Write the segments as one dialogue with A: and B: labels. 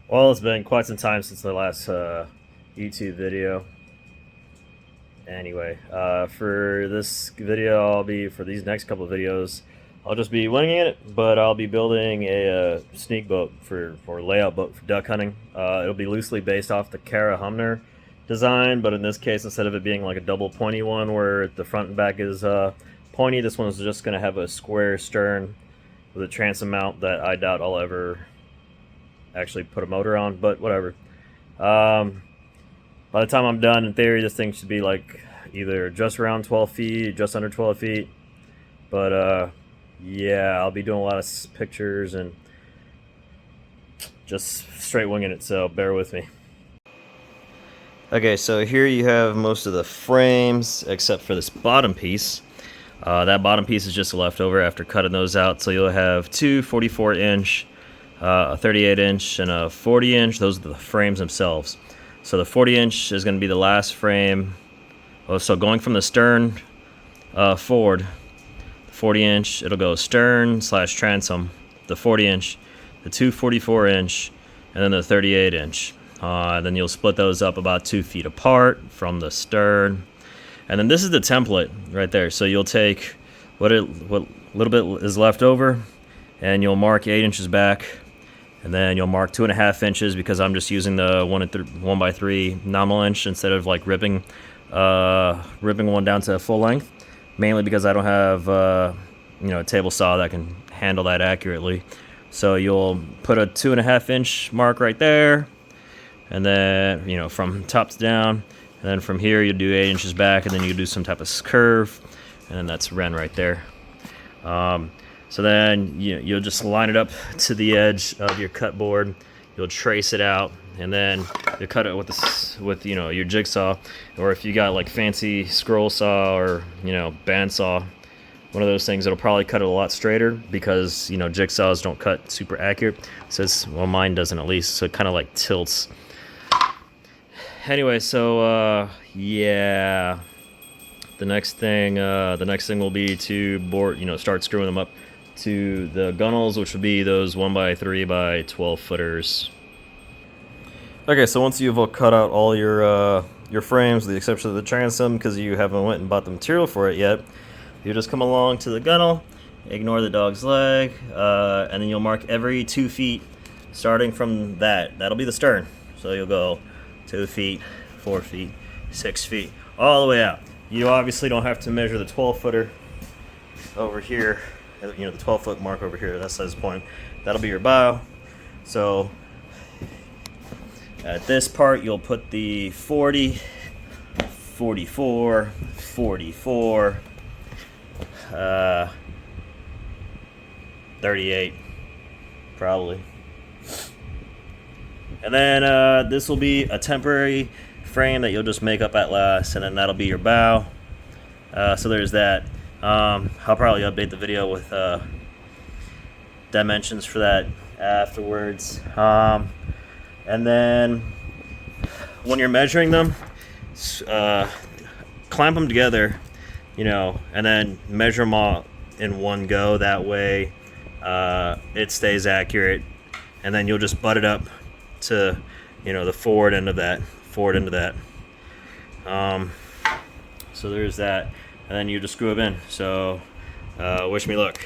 A: Well, it's been quite some time since the last YouTube video. Anyway, for this video, for these next couple of videos, I'll just be winging it, but I'll be building a sneak boat or layout boat for duck hunting. It'll be loosely based off the Kara Humner design, but in this case, instead of it being like a double pointy one where the front and back is pointy, this one is just going to have a square stern with a transom mount that I doubt I'll ever actually put a motor on, but whatever. By the time I'm done, in theory, this thing should be like either just around 12 feet, just under 12 feet. But yeah, I'll be doing a lot of pictures and just straight winging it, so bear with me. Okay, so here you have most of the frames except for this bottom piece. That bottom piece is just a leftover after cutting those out, so you'll have two 44-inch, a 38-inch, and a 40-inch. Those are the frames themselves. So the 40-inch is going to be the last frame. Oh, so going from the stern forward, the 40-inch, it'll go stern / transom, the 40-inch, the two 44-inch, and then the 38-inch. Then you'll split those up about 2 feet apart from the stern. And then this is the template right there. So you'll take what little bit is left over, and you'll mark 8 inches back. And then you'll mark 2.5 inches because I'm just using the 1x3 nominal inch instead of like ripping one down to full length. Mainly because I don't have a table saw that can handle that accurately. So you'll put a 2.5 inch mark right there, and then from top to down, and then from here you'll do 8 inches back, and then you do some type of curve, and then that's Ren right there. So then you'll just line it up to the edge of your cut board. You'll trace it out, and then you'll cut it with your jigsaw, or if you got like fancy scroll saw or band saw, one of those things, it'll probably cut it a lot straighter because jigsaws don't cut super accurate. Well, mine doesn't at least, so it kind of like tilts. Anyway, so yeah, the next thing will be to start screwing them up to the gunnels, which would be those 1x3 by 12 footers. Okay, so once you've cut out all your frames, with the exception of the transom, because you haven't went and bought the material for it yet, you just come along to the gunnel, ignore the dog's leg, and then you'll mark every 2 feet, starting from that. That'll be the stern. So you'll go 2 feet, 4 feet, 6 feet, all the way out. You obviously don't have to measure the 12-footer over here. The 12-foot mark over here, that's the point. That'll be your bow. So at this part, you'll put the 40, 44, 44, 38, probably. And then this will be a temporary frame that you'll just make up at last, and then that'll be your bow. So there's that. I'll probably update the video with dimensions for that afterwards. And then when you're measuring them, clamp them together, and then measure them all in one go. That way it stays accurate. And then you'll just butt it up to the forward end of that. So there's that. And then you just screw them in. So wish me luck.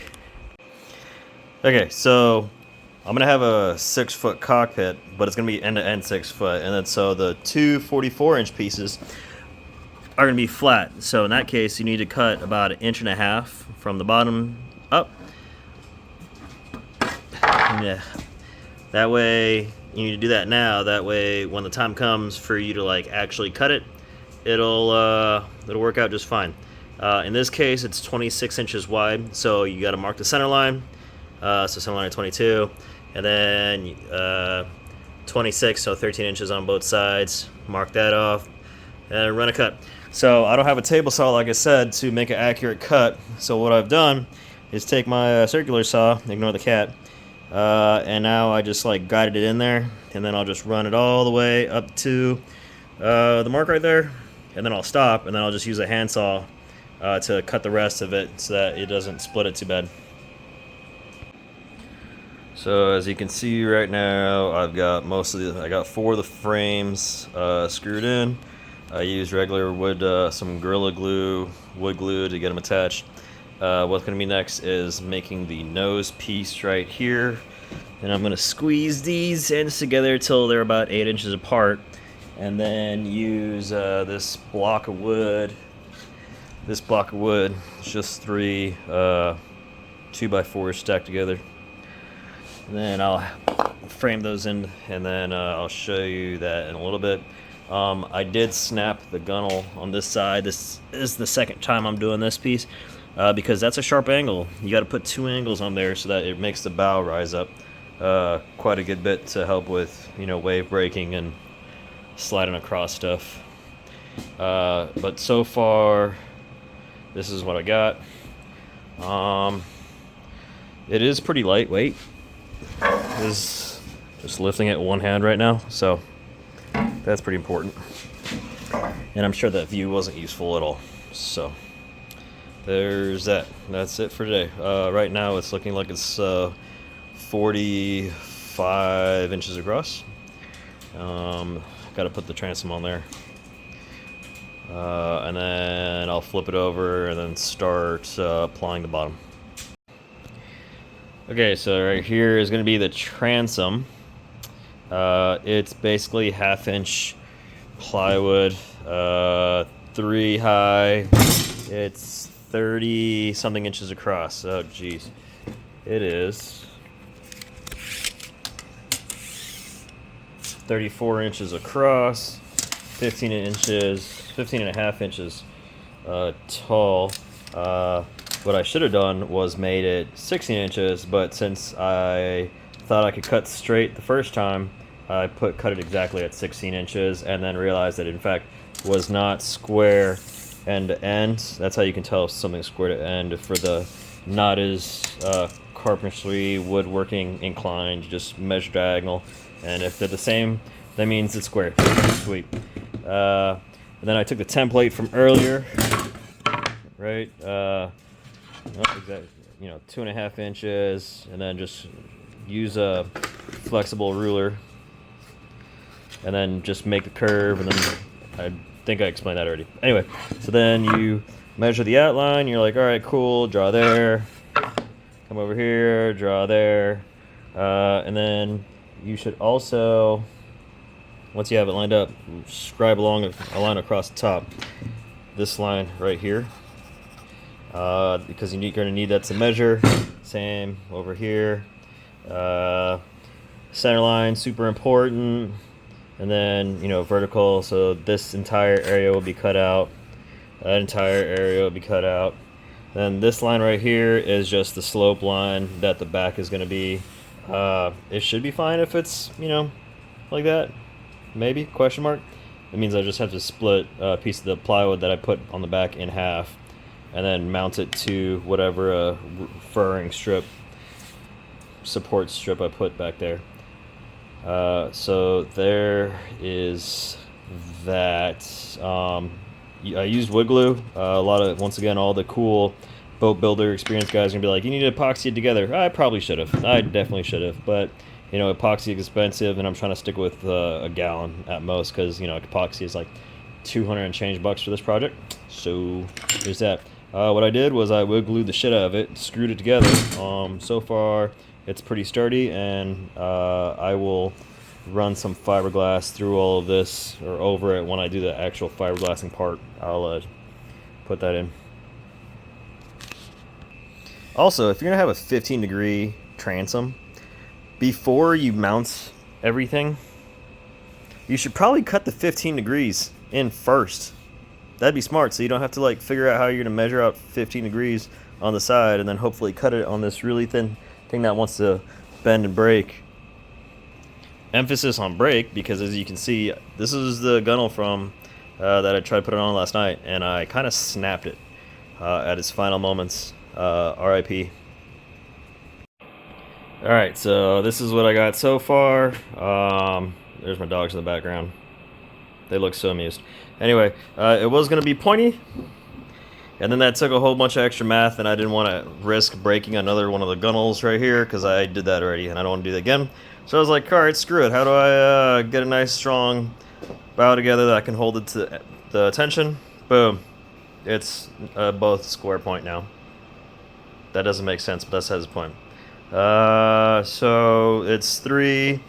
A: Okay, so I'm gonna have a 6-foot cockpit, but it's gonna be end to end 6 foot, and then so the two 44-inch pieces are gonna be flat. So in that case, you need to cut about 1.5 inches from the bottom up. Yeah, that way you need to do that now. That way, when the time comes for you to like actually cut it, it'll work out just fine. In this case, it's 26 inches wide, so you got to mark the center line. So center line 22, and then 26, so 13 inches on both sides. Mark that off, and run a cut. So I don't have a table saw, like I said, to make an accurate cut. So what I've done is take my circular saw, ignore the cat, and now I just like guided it in there, and then I'll just run it all the way up to the mark right there, and then I'll stop, and then I'll just use a handsaw to cut the rest of it so that it doesn't split it too bad. So as you can see right now, I've got I got 4 of the frames screwed in. I used regular wood, some Gorilla Glue, wood glue to get them attached. What's going to be next is making the nose piece right here. And I'm going to squeeze these ends together till they're about 8 inches apart. And then use this block of wood. This block of wood is just 3 2x4s stacked together. And then I'll frame those in, and then I'll show you that in a little bit. I did snap the gunnel on this side. This is the second time I'm doing this piece because that's a sharp angle. You got to put 2 angles on there so that it makes the bow rise up quite a good bit to help with, you know, wave breaking and sliding across stuff. But so far, this is what I got. It is pretty lightweight. Is just lifting it one hand right now, so that's pretty important. And I'm sure that view wasn't useful at all. So there's that. That's it for today. Right now it's looking like it's 45 inches across. Got to put the transom on there. And then I'll flip it over and then start applying the bottom. Okay, so right here is going to be the transom. It's basically 1/2 inch plywood, 3 high. It's 30 something inches across. Oh geez, it is 34 inches across, 15 and a half inches tall. What I should have done was made it 16 inches, but since I thought I could cut straight the first time, I cut it exactly at 16 inches and then realized that it in fact was not square end to end. That's how you can tell if something's square to end. For the not as carpentry, woodworking inclined, you just measure diagonal, and if they're the same, that means it's square. Sweet. And then I took the template from earlier, right? Exactly, 2.5 inches, and then just use a flexible ruler, and then just make the curve, and then I think I explained that already. Anyway, so then you measure the outline. You're like, all right, cool, draw there, come over here, draw there, and then you should also, once you have it lined up, scribe along a line across the top. This line right here. Because you're going to need that to measure. Same over here. Center line, super important. And then, vertical, so this entire area will be cut out. That entire area will be cut out. Then this line right here is just the slope line that the back is going to be. It should be fine if it's, like that. Maybe, question mark. It means I just have to split a piece of the plywood that I put on the back in half, and then mount it to whatever furring strip, support strip I put back there. So there is that. I used wood glue. Once again, all the cool boat builder experience guys are gonna be like, you need to epoxy it together. I probably should have. I definitely should have. But epoxy is expensive, and I'm trying to stick with a gallon at most because epoxy is like 200 and change bucks for this project. So there's that. What I did was I wood glued the shit out of it, screwed it together. So far, it's pretty sturdy, and I will run some fiberglass through all of this, or over it when I do the actual fiberglassing part. I'll put that in. Also, if you're going to have a 15-degree transom, before you mount everything, you should probably cut the 15 degrees in first. That'd be smart, so you don't have to figure out how you're gonna measure out 15 degrees on the side and then hopefully cut it on this really thin thing that wants to bend and break. Emphasis on break, because as you can see, this is the gunnel from that I tried putting on last night, and I kind of snapped it at its final moments. RIP. Alright, so this is what I got so far. There's my dogs in the background. They look so amused. Anyway, it was going to be pointy, And then that took a whole bunch of extra math, and I didn't want to risk breaking another one of the gunnels right here because I did that already, and I don't want to do that again. So I was like, all right, screw it. How do I get a nice strong bow together that I can hold it to the tension? Boom. It's both square point now. That doesn't make sense, but that's his point. So it's 3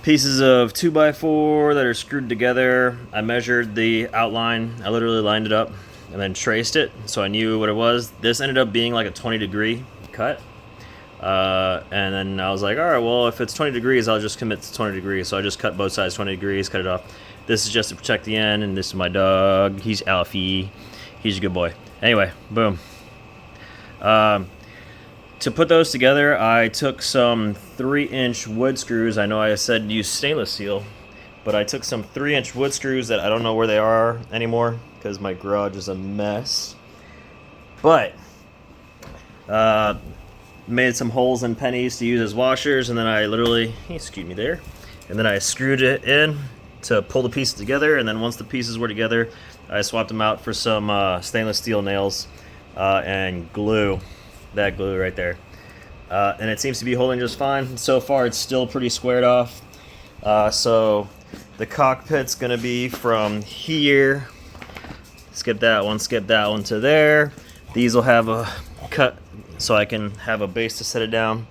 A: pieces of 2x4 that are screwed together. I measured the outline. I literally lined it up and then traced it, so I knew what it was. This ended up being like a 20-degree cut. And then I was like, all right, well, if it's 20 degrees, I'll just commit to 20 degrees. So I just cut both sides 20 degrees, cut it off. This is just to protect the end, and this is my dog. He's Alfie. He's a good boy. Anyway, boom. To put those together, I took some 3-inch wood screws. I know I said use stainless steel, but I took some 3-inch wood screws that I don't know where they are anymore because my garage is a mess. But made some holes in pennies to use as washers, and then I literally, excuse me there, and then I screwed it in to pull the pieces together. And then once the pieces were together, I swapped them out for some stainless steel nails and glue. That glue right there, and it seems to be holding just fine. So far it's still pretty squared off. So the cockpit's gonna be from here, skip that one to there. These will have a cut so I can have a base to set it down.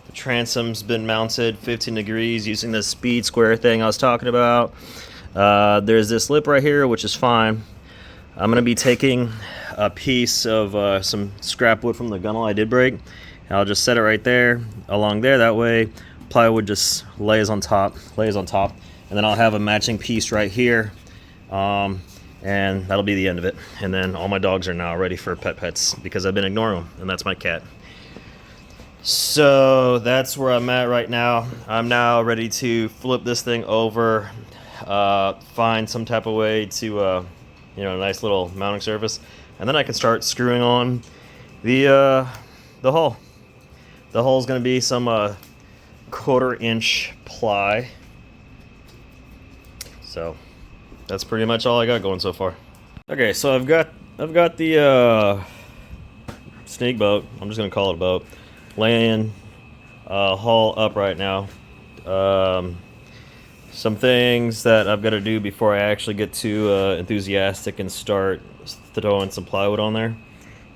A: The transom's been mounted 15 degrees using this speed square thing I was talking about. There's this lip right here, which is fine. I'm gonna be taking a piece of some scrap wood from the gunnel I did break, and I'll just set it right there along there. That way plywood just lays on top, and then I'll have a matching piece right here, and that'll be the end of it. And then all my dogs are now ready for pets because I've been ignoring them, and that's my cat. So that's where I'm at right now. I'm now ready to flip this thing over, find some type of way to a nice little mounting surface, and then I can start screwing on the hull. The hull is going to be some 1/4-inch ply. So that's pretty much all I got going so far. Okay, so I've got the snake boat. I'm just going to call it a boat. Laying hull up right now. Some things that I've got to do before I actually get too enthusiastic and start throwing some plywood on there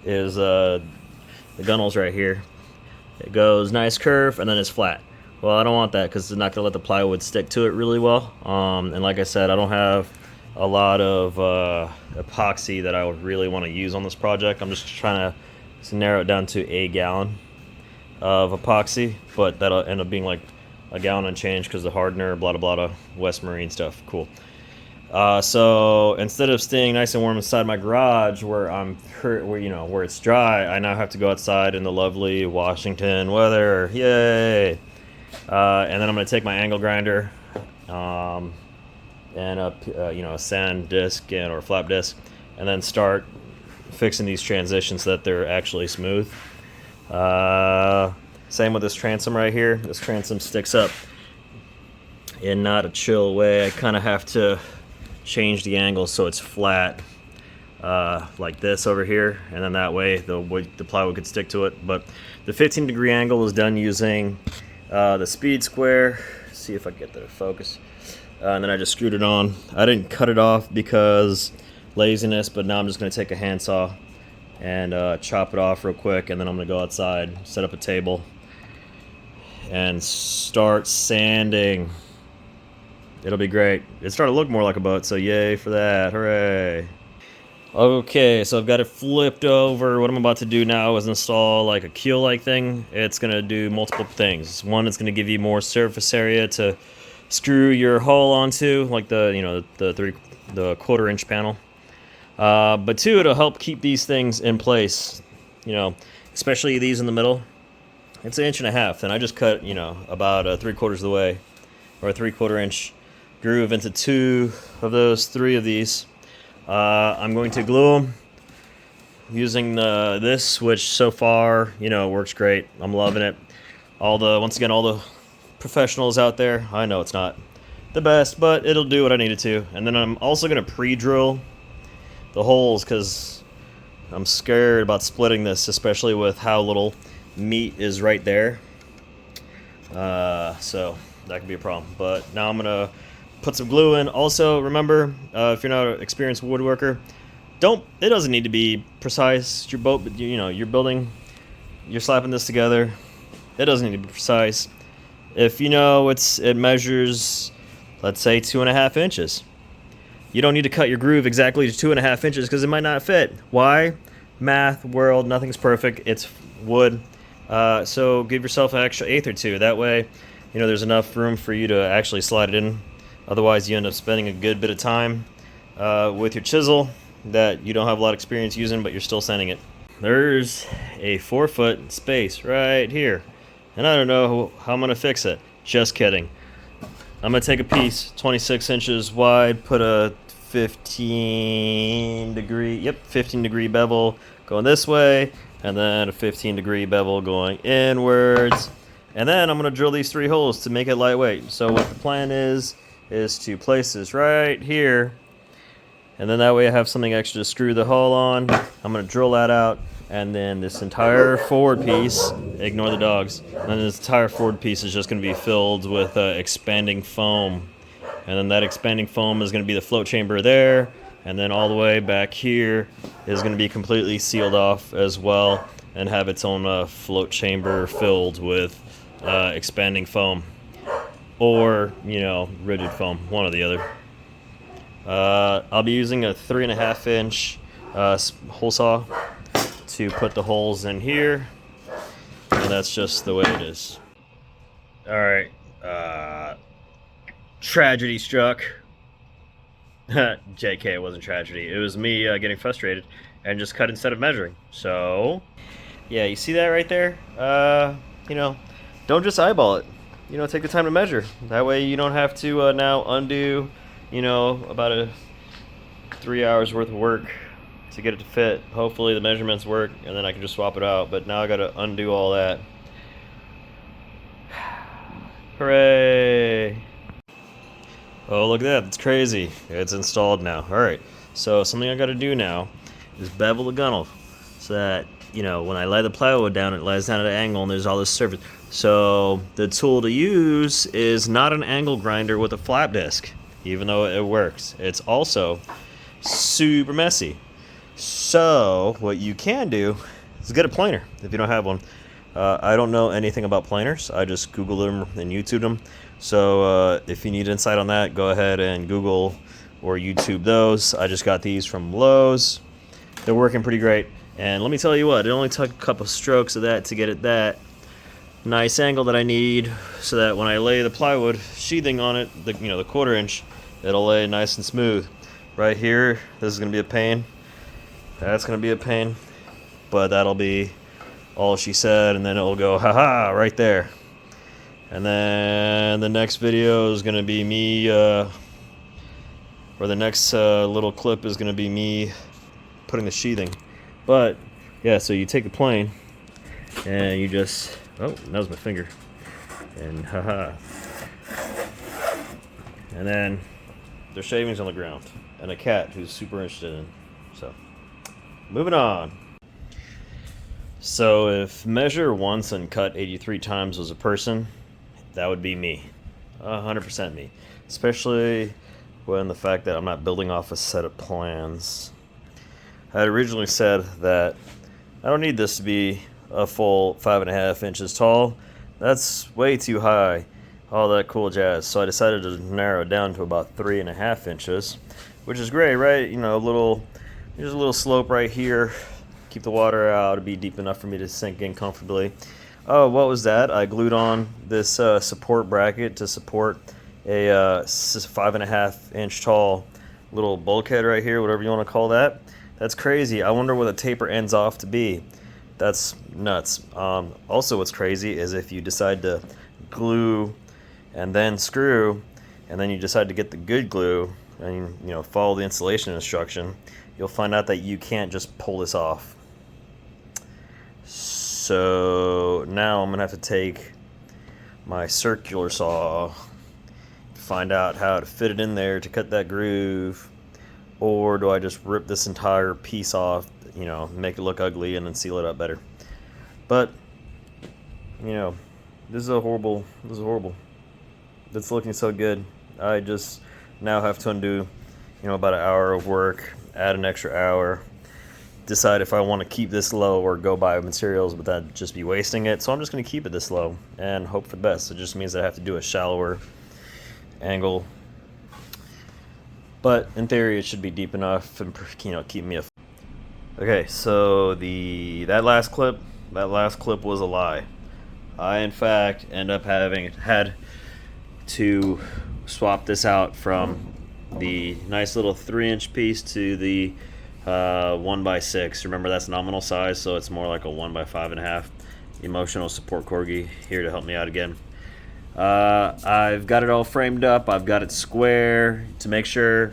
A: is the gunnels right here. It goes nice curve and then it's flat. Well, I don't want that because it's not going to let the plywood stick to it really well. And like I said, I don't have a lot of epoxy that I would really want to use on this project. I'm just trying to narrow it down to a gallon of epoxy, but that'll end up being like a gallon and change because the hardener, blah blah blah, West Marine stuff. Cool. So instead of staying nice and warm inside my garage where where it's dry, I now have to go outside in the lovely Washington weather. Yay! And then I'm gonna take my angle grinder and a sand disc or flap disc, and then start fixing these transitions so that they're actually smooth. Same with this transom right here. This transom sticks up in not a chill way. I kind of have to change the angle so it's flat, like this over here, and then that way the plywood could stick to it. But the 15-degree angle is done using the speed square. See if I can get the focus. And then I just screwed it on. I didn't cut it off because laziness, but now I'm just going to take a handsaw and chop it off real quick, and then I'm going to go outside, set up a table, and start sanding. It'll be great. It's starting to look more like a boat, so yay for that. Hooray. Okay, so I've got it flipped over. What I'm about to do now is install like a keel-like thing. It's going to do multiple things. One, it's going to give you more surface area to screw your hull onto, like the 1/4-inch panel. But two, it'll help keep these things in place, especially these in the middle. It's 1.5 inches, and I just cut, about 3/4 of the way, or a 3/4-inch groove into 2 of those, 3 of these. I'm going to glue them using this, which so far, works great. I'm loving it. Once again, all the professionals out there, I know it's not the best, but it'll do what I need it to. And then I'm also going to pre-drill the holes, because I'm scared about splitting this, especially with how little meat is right there. So that could be a problem. But now I'm gonna put some glue in. Also, remember, if you're not an experienced woodworker, it doesn't need to be precise. Your boat, you're building, you're slapping this together. It doesn't need to be precise. If you know it measures, let's say 2.5 inches. You don't need to cut your groove exactly to 2.5 inches because it might not fit. Why? Math, world, nothing's perfect. It's wood. So give yourself an extra eighth or two. That way, there's enough room for you to actually slide it in. Otherwise, you end up spending a good bit of time with your chisel that you don't have a lot of experience using, but you're still sanding it. There's a 4-foot space right here. And I don't know how I'm going to fix it. Just kidding. I'm going to take a piece, 26 inches wide, put a 15 degree bevel going this way, and then a 15 degree bevel going inwards. And then I'm going to drill these 3 holes to make it lightweight. So what the plan is to place this right here, and then that way I have something extra to screw the hull on. I'm going to drill that out, and then this entire forward piece, ignore the dogs, and then this entire forward piece is just going to be filled with expanding foam. And then that expanding foam is going to be the float chamber there, and then all the way back here is going to be completely sealed off as well and have its own float chamber filled with expanding foam. Or, rigid foam, one or the other. I'll be using a 3.5 inch hole saw to put the holes in here, and that's just the way it is. Alright, tragedy struck. JK, it wasn't tragedy. It was me getting frustrated and just cut instead of measuring. So, yeah, you see that right there? Don't just eyeball it. Take the time to measure. That way you don't have to now undo, about 3 hours worth of work to get it to fit. Hopefully the measurements work, and then I can just swap it out. But now I gotta undo all that. Hooray! Oh, look at that. It's crazy. It's installed now. Alright, so something I gotta do now is bevel the gunnel so that, when I lay the plywood down, it lays down at an angle and there's all this surface. So the tool to use is not an angle grinder with a flap disc, even though it works. It's also super messy. So what you can do is get a planer if you don't have one. I don't know anything about planers. I just Googled them and YouTubed them. So if you need insight on that, go ahead and Google or YouTube those. I just got these from Lowe's. They're working pretty great. And let me tell you what, it only took a couple strokes of that to get it that nice angle that I need, so that when I lay the plywood sheathing on it, the 1/4 inch, it'll lay nice and smooth. Right here, this is gonna be a pain. That's gonna be a pain, but that'll be all she said, and then it'll go haha right there. And then the next video is gonna be me, or the next little clip is gonna be me putting the sheathing. But yeah, so you take the plane and you just, oh, that was my finger, and haha, and then there's shavings on the ground and a cat who's super interested in. So moving on. So if measure once and cut 83 times was a person, that would be me, 100% me, especially when the fact that I'm not building off a set of plans. I had originally said that I don't need this to be a full 5.5 inches tall. That's way too high, all that cool jazz. So I decided to narrow it down to about 3.5 inches, which is great, right? There's a little slope right here. Keep the water out. It'll be deep enough for me to sink in comfortably. Oh, what was that? I glued on this support bracket to support a 5.5 inch tall little bulkhead right here, whatever you want to call that. That's crazy. I wonder where the taper ends off to be. That's nuts. Also, what's crazy is if you decide to glue and then screw, and then you decide to get the good glue and follow the installation instruction, you'll find out that you can't just pull this off. So now I'm gonna have to take my circular saw, find out how to fit it in there to cut that groove. Or do I just rip this entire piece off you know, make it look ugly and then seal it up better. But, you know, this is horrible. It's looking so good. I just now have to undo, you know, about an hour of work, add an extra hour, decide if I want to keep this low or go buy materials, but that'd just be wasting it. So I'm just going to keep it this low and hope for the best. It just means I have to do a shallower angle, but in theory it should be deep enough and, you know, keep me a. Okay, so that last clip was a lie. I in fact end up having had to swap this out from the nice little 3-inch piece to the 1x6. Remember, that's nominal size, so it's more like a 1x5.5. Emotional support corgi here to help me out again. I've got it all framed up. I've got it square to make sure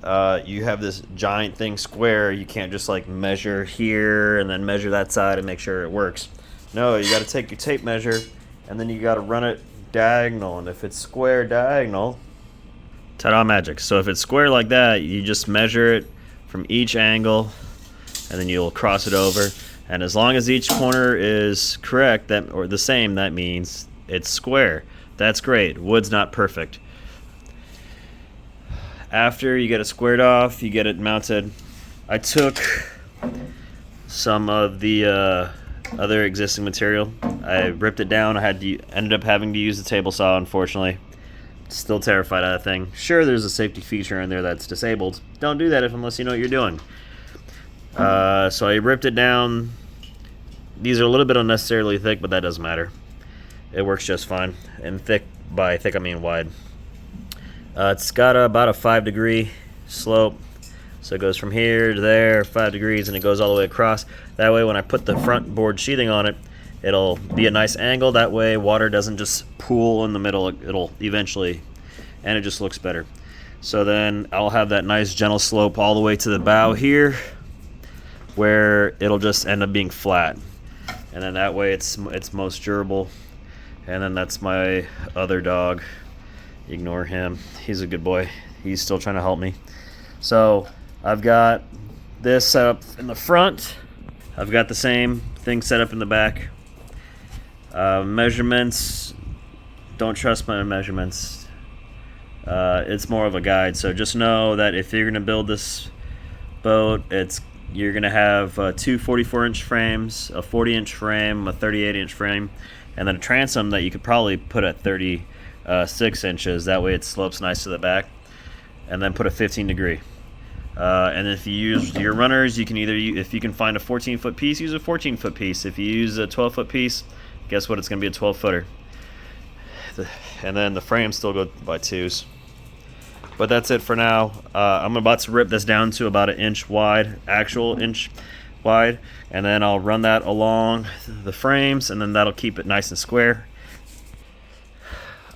A: you have this giant thing square. You can't just like measure here and then measure that side and make sure it works. No, you got to take your tape measure and then you got to run it diagonal. And if it's square diagonal, ta-da magic. So if it's square like that, you just measure it from each angle and then you'll cross it over. And as long as each corner is correct, that or the same, that means it's square. That's great. Wood's not perfect. After you get it squared off, you get it mounted. I took some of the other existing material. I ripped it down. Ended up having to use the table saw, unfortunately. Still terrified of that thing. Sure, there's a safety feature in there that's disabled. Don't do that unless you know what you're doing. So I ripped it down. These are a little bit unnecessarily thick, but that doesn't matter. It works just fine. And thick, by thick I mean wide. It's got about a 5-degree slope. So it goes from here to there, 5 degrees, and it goes all the way across. That way when I put the front board sheathing on it, it'll be a nice angle. That way water doesn't just pool in the middle. It'll eventually, and it just looks better. So then I'll have that nice gentle slope all the way to the bow here, where it'll just end up being flat. And then that way it's most durable. And then that's my other dog. Ignore him. He's a good boy. He's still trying to help me. So I've got this set up in the front. I've got the same thing set up in the back. Measurements, don't trust my measurements. It's more of a guide. So just know that if you're going to build this boat, you're going to have two 44-inch frames, a 40-inch frame, a 38-inch frame, and then a transom that you could probably put at 36 inches. That way it slopes nice to the back. And then put a 15-degree. And if you use your runners, you can if you can find a 14-foot piece, use a 14-foot piece. If you use a 12-foot piece, guess what? It's going to be a 12-footer. And then the frames still go by 2s. But that's it for now. I'm about to rip this down to about an inch wide, actual inch wide, and then I'll run that along the frames, and then that'll keep it nice and square.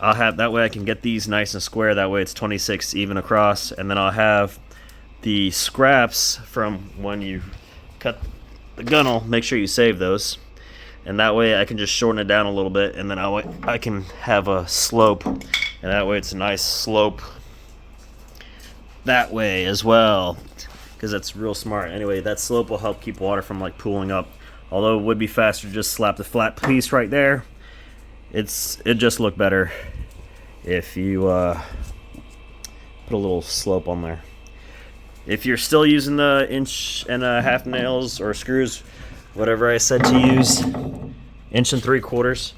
A: I'll have that way I can get these nice and square. That way it's 26 even across, and then I'll have the scraps from when you cut the gunnel. Make sure you save those, and that way I can just shorten it down a little bit, and then I can have a slope, and that way it's a nice slope that way as well, because that's real smart. Anyway, that slope will help keep water from like pooling up. Although it would be faster to just slap the flat piece right there. It just look better if you put a little slope on there. If you're still using the 1.5 nails or screws, whatever I said to use, 1 3/4.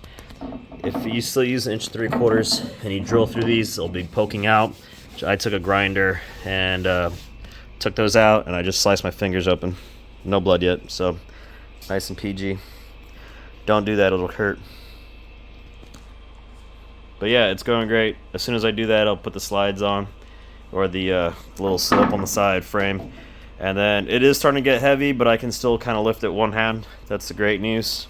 A: If you still use 1 3/4 and you drill through these, they'll be poking out. I took a grinder and took those out, and I just sliced my fingers open. No blood yet, so nice and PG. Don't do that, it'll hurt. But yeah, it's going great. As soon as I do that, I'll put the slides on, or the little slope on the side frame. And then it is starting to get heavy, but I can still kind of lift it one hand. That's the great news.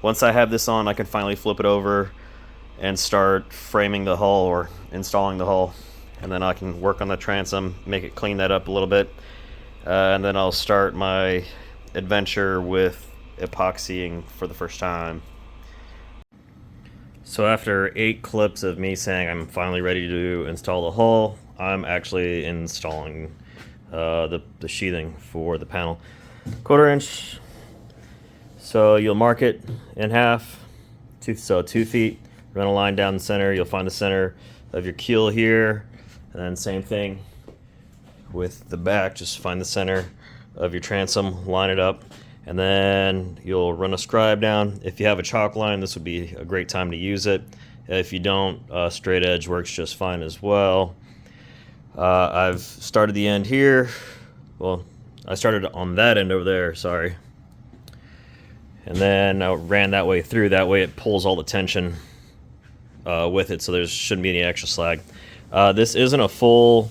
A: Once I have this on, I can finally flip it over and start framing the hull or installing the hull. And then I can work on the transom, make it clean that up a little bit. And then I'll start my adventure with epoxying for the first time. So after 8 clips of me saying I'm finally ready to install the hull, I'm actually installing the sheathing for the panel. 1/4 inch. So you'll mark it in half, so 2 feet. Run a line down the center. You'll find the center of your keel here, and then same thing with the back. Just find the center of your transom, line it up, and then you'll run a scribe down. If you have a chalk line, this would be a great time to use it. If you don't, straight edge works just fine as well. I've started the end here. Well, I started on that end over there, sorry. And then I ran that way through. That way it pulls all the tension with it, so there shouldn't be any extra slag. This isn't a full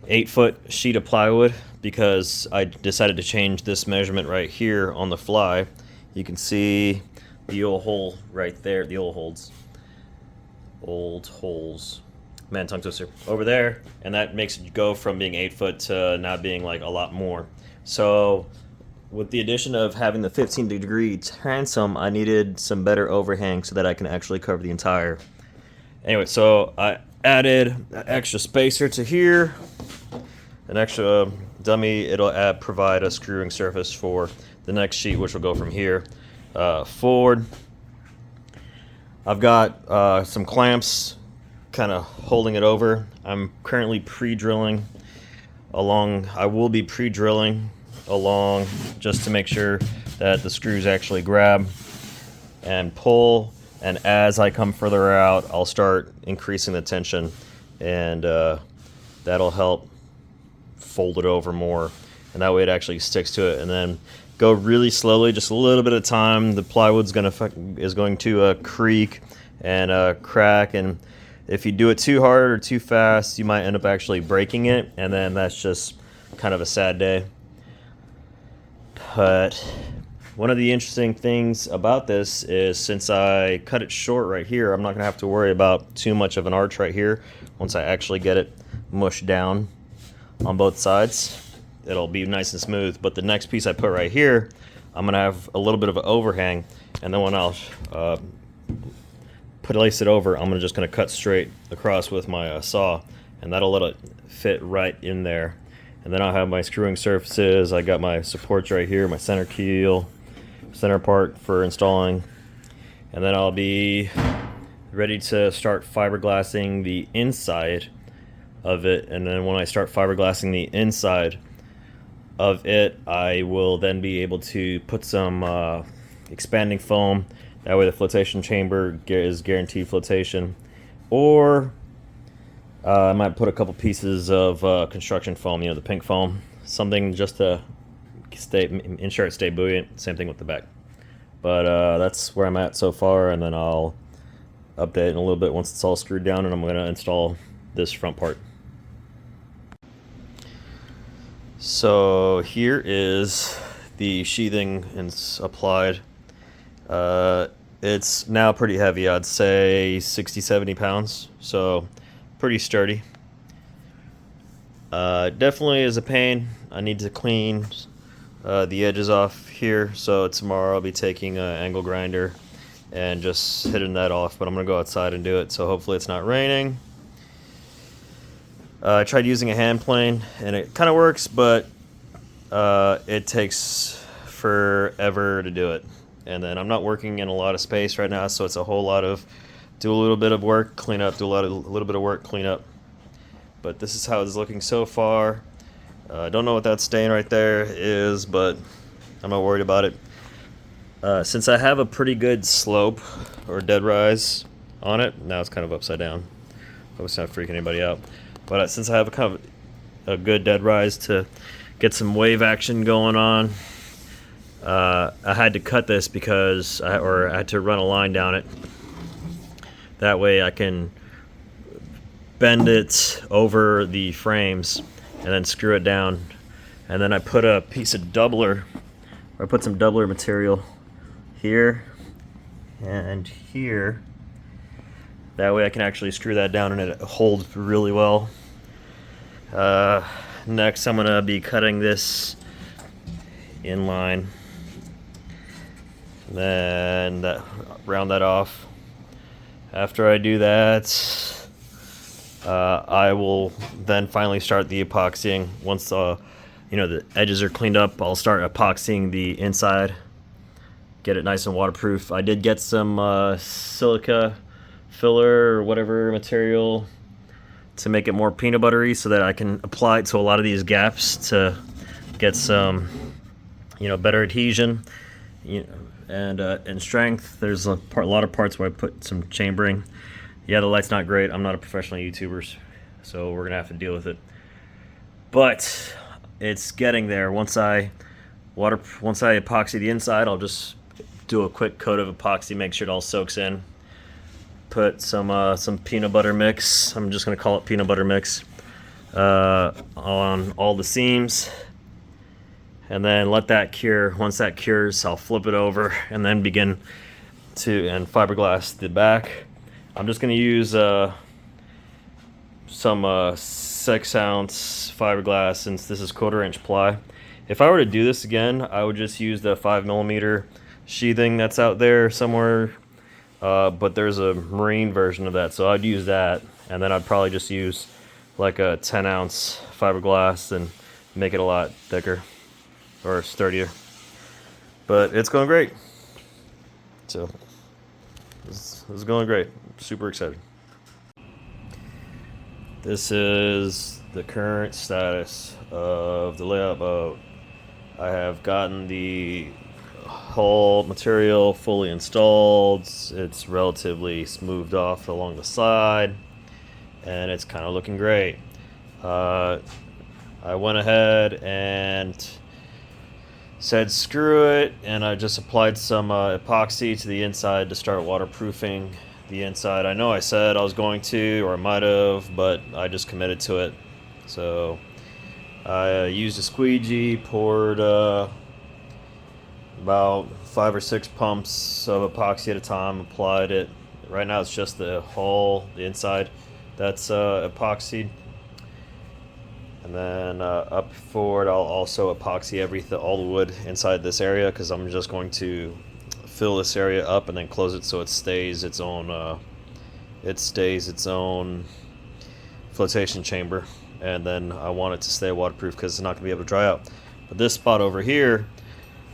A: 8-foot sheet of plywood because I decided to change this measurement right here on the fly. You can see the old hole right there, the old holes, man, tongue twister, over there, and that makes it go from being 8 foot to not being like a lot more. So with the addition of having the 15-degree transom, I needed some better overhang so that I can actually cover the entire. Anyway, so I added an extra spacer to here, an extra dummy. It'll provide a screwing surface for the next sheet, which will go from here forward. I've got some clamps kind of holding it over. I'm currently pre-drilling along. I will be pre-drilling along just to make sure that the screws actually grab and pull, and as I come further out, I'll start increasing the tension, and that'll help fold it over more, and that way it actually sticks to it. And then go really slowly, just a little bit of time. The plywood's is going to creak and crack, and if you do it too hard or too fast, you might end up actually breaking it, and then that's just kind of a sad day. But one of the interesting things about this is, since I cut it short right here, I'm not going to have to worry about too much of an arch right here. Once I actually get it mushed down on both sides, it'll be nice and smooth. But the next piece I put right here, I'm going to have a little bit of an overhang, and then when I'll place it over, I'm just going to cut straight across with my saw, and that'll let it fit right in there. And then I'll have my screwing surfaces. I got my supports right here, my center keel, center part for installing, and then I'll be ready to start fiberglassing the inside of it. And then when I start fiberglassing the inside of it, I will then be able to put some expanding foam. That way the flotation chamber is guaranteed flotation. Or I might put a couple pieces of construction foam, the pink foam, something just to ensure it stay buoyant. Same thing with the back. But that's where I'm at so far, and then I'll update in a little bit once it's all screwed down, and I'm going to install this front part. So here is the sheathing applied. It's now pretty heavy. I'd say 60-70 pounds, so pretty sturdy. Definitely is a pain. I need to clean the edges off here, so tomorrow I'll be taking an angle grinder and just hitting that off, but I'm gonna go outside and do it, so hopefully it's not raining. I tried using a hand plane and it kind of works, but it takes forever to do it. And then I'm not working in a lot of space right now, so it's a whole lot of do a little bit of work, clean up, do a little bit of work, clean up. But this is how it's looking so far. I don't know what that stain right there is, but I'm not worried about it. Since I have a pretty good slope or dead rise on it, now it's kind of upside down. Hope it's not freaking anybody out. But since I have a kind of a good dead rise to get some wave action going on, I had to cut this because I had to run a line down it. That way I can bend it over the frames and then screw it down. And then I put a piece of doubler, or I put some doubler material here and here. That way I can actually screw that down and it holds really well. Next I'm going to be cutting this in line. Then round that off. After I do that, I will then finally start the epoxying. Once the edges are cleaned up, I'll start epoxying the inside, get it nice and waterproof. I did get some silica filler or whatever material to make it more peanut buttery so that I can apply it to a lot of these gaps to get some better adhesion and strength. There's a lot of parts where I put some chambering. Yeah, the light's not great. I'm not a professional YouTuber, so we're gonna have to deal with it. But it's getting there. Once I epoxy the inside, I'll just do a quick coat of epoxy, make sure it all soaks in. Put some peanut butter mix. I'm just gonna call it peanut butter mix on all the seams, and then let that cure. Once that cures, I'll flip it over and then begin and fiberglass the back. I'm just gonna use some 6-ounce fiberglass, since this is 1/4-inch ply. If I were to do this again, I would just use the 5mm sheathing that's out there somewhere, but there's a marine version of that, so I'd use that, and then I'd probably just use like a 10-ounce fiberglass and make it a lot thicker or sturdier. But it's going great. So this is going great. Super excited. This is the current status of the layout boat. I have gotten the hull material fully installed. It's relatively smoothed off along the side, and it's kind of looking great. I went ahead and said screw it, and I just applied some epoxy to the inside to start waterproofing the inside. I know I said I was going to, or I might have, but I just committed to it. So I used a squeegee, poured about 5 or 6 pumps of epoxy at a time, applied it. Right now it's just the hull, the inside, that's epoxied. And then up forward, I'll also epoxy all the wood inside this area, because I'm just going to fill this area up and then close it so it stays its own flotation chamber. And then I want it to stay waterproof because it's not going to be able to dry out. But this spot over here,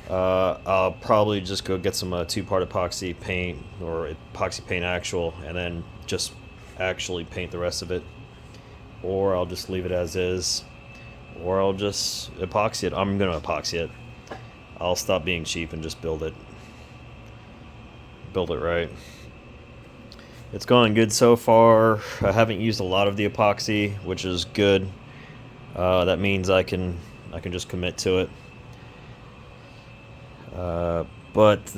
A: I'll probably just go get some 2-part epoxy paint, or epoxy paint actual, and then just actually paint the rest of it. Or I'll just leave it as is, or I'll just epoxy it. I'm going to epoxy it. I'll stop being cheap and just build it right. It's going good so far. I haven't used a lot of the epoxy, which is good. That means I can just commit to it. But